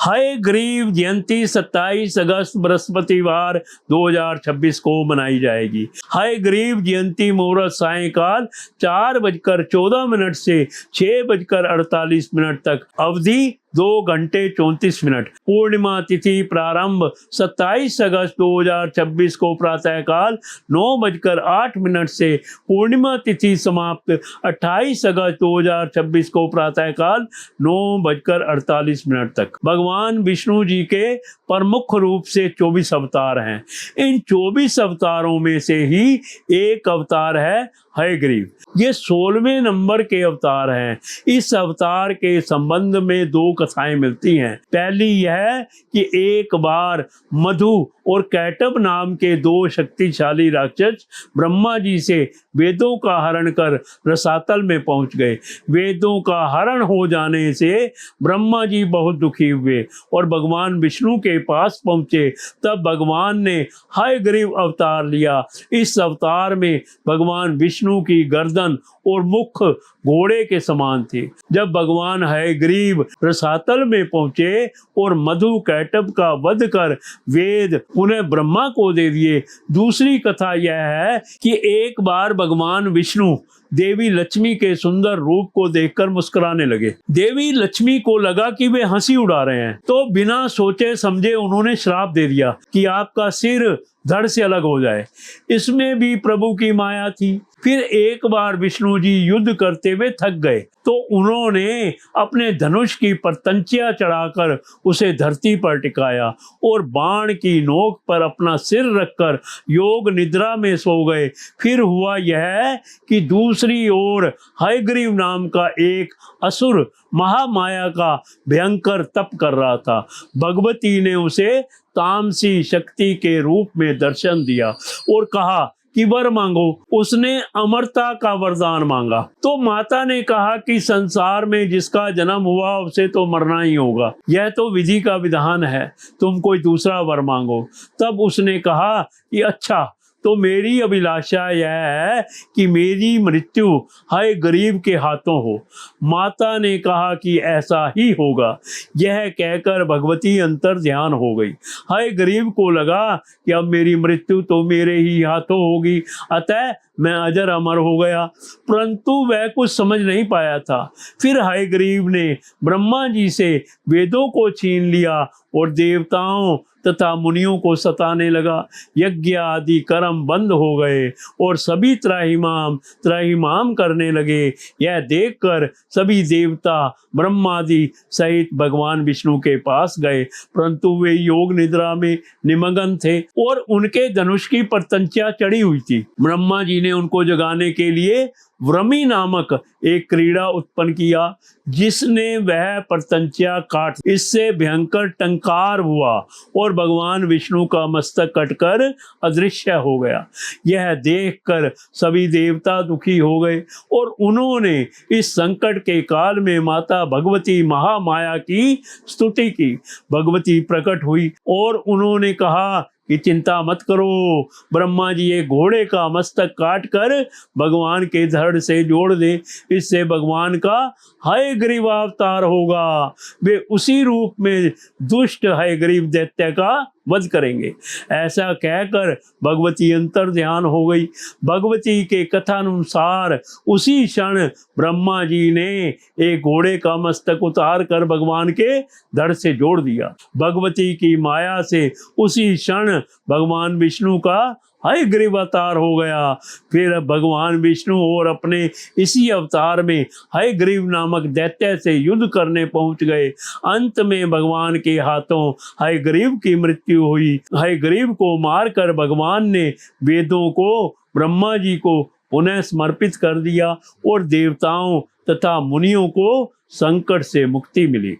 हयग्रीव जयंती 27 अगस्त बृहस्पतिवार 2026 को मनाई जाएगी। हयग्रीव जयंती मुहूर्त सायंकाल 4:14 से 6:48 तक, अवधि 2 घंटे 34 मिनट। पूर्णिमा तिथि प्रारंभ 27 अगस्त 2026 को प्रातःकाल 9:08 से पूर्णिमा तिथि समाप्त 28 अगस्त 2026 को प्रातःकाल 9:48 तक। भगवान विष्णु जी के प्रमुख रूप से 24 अवतार हैं। इन 24 अवतारों में से ही एक अवतार है हयग्रीव। ये 16वें नंबर के अवतार हैं। इस अवतार के संबंध में 2 कथाएं मिलती हैं। पहली यह कि एक बार मधु और कैटब नाम के 2 शक्तिशाली राक्षस ब्रह्मा जी से वेदों का हरण कर रसातल में पहुंच गए। वेदों का हरण हो जाने से ब्रह्मा जी बहुत दुखी हुए और भगवान विष्णु के पास पहुंचे। तब भगवान ने हयग्रीव अवतार लिया। इस अवतार में भगवान विष्णु की गर्दन और मुख घोड़े के समान थे। जब भगवान हयग्रीव रसातल में पहुंचे और मधु कैटब का वध कर वेद उन्हें ब्रह्मा को दे दिए। दूसरी कथा यह है कि एक बार भगवान विष्णु देवी लक्ष्मी के सुंदर रूप को देखकर मुस्कुराने लगे। देवी लक्ष्मी को लगा कि वे हंसी उड़ा रहे हैं, तो बिना सोचे समझे उन्होंने श्राप दे दिया कि आपका सिर धड़ से अलग हो जाए। इसमें भी प्रभु की माया थी। फिर एक बार विष्णु जी युद्ध करते हुए थक गए, तो उन्होंने अपने धनुष की परतंचिया चढ़ाकर उसे धरती पर टिकाया और बाण की नोक पर अपना सिर रखकर योग निद्रा में सो गए। फिर हुआ यह कि दूसरी ओर हयग्रीव नाम का एक असुर महामाया का भयंकर तप कर रहा था। भगवती ने उसे तामसी शक्ति के रूप में दर्शन दिया और कहा कि वर मांगो। उसने अमरता का वरदान मांगा। तो माता ने कहा कि संसार में जिसका जन्म हुआ उसे तो मरना ही होगा, यह तो विधि का विधान है, तुम कोई दूसरा वर मांगो। तब उसने कहा कि अच्छा, तो मेरी अभिलाषा यह है कि मेरी मृत्यु हयग्रीव के हाथों हो। माता ने कहा कि ऐसा ही होगा। यह कहकर भगवती अंतर ध्यान हो गई। हयग्रीव को लगा कि अब मेरी मृत्यु तो मेरे ही हाथों होगी, अतः मैं अजर अमर हो गया। परंतु वह कुछ समझ नहीं पाया था। फिर हयग्रीव ने ब्रह्मा जी से वेदों को छीन लिया और देवताओं तथा मुनियों को सताने लगा। यज्ञ आदि कर्म बंद हो गए और सभी त्राहिमाम करने लगे। यह देखकर सभी देवता ब्रह्मादि सहित भगवान विष्णु के पास गए, परंतु वे योग निद्रा में निमग्न थे और उनके धनुष की परतंचिया चढ़ी हुई थी। ब्रह्मा जी ने उनको जगाने के लिए व्रमी नामक एक क्रीड़ा उत्पन्न किया, जिसने वह परतंचिया काट। इससे भयंकर टंकार हुआ और भगवान विष्णु का मस्तक कटकर अदृश्य हो गया। यह देखकर सभी देवता दुखी हो गए और उन्होंने इस संकट के काल में माता भगवती महामाया की स्तुति की। भगवती प्रकट हुई और उन्होंने कहा कि चिंता मत करो, ब्रह्मा जी एक घोड़े का मस्तक काट कर भगवान के धड़ से जोड़ दे, इससे भगवान का हयग्रीव अवतार होगा। वे उसी रूप में दुष्ट हयग्रीव दैत्य का वध करेंगे। ऐसा कहकर भगवती अंतर ध्यान हो गई। भगवती के कथानुसार उसी क्षण ब्रह्मा जी ने एक घोड़े का मस्तक उतार कर भगवान के धड़ से जोड़ दिया। भगवती की माया से उसी क्षण भगवान विष्णु का हयग्रीव अवतार हो गया। फिर भगवान विष्णु और अपने इसी अवतार में हयग्रीव नामक दैत्य से युद्ध करने पहुंच गए। अंत में भगवान के हाथों हयग्रीव की मृत्यु हुई। हयग्रीव को मारकर भगवान ने वेदों को ब्रह्मा जी को पुनः समर्पित कर दिया और देवताओं तथा मुनियों को संकट से मुक्ति मिली।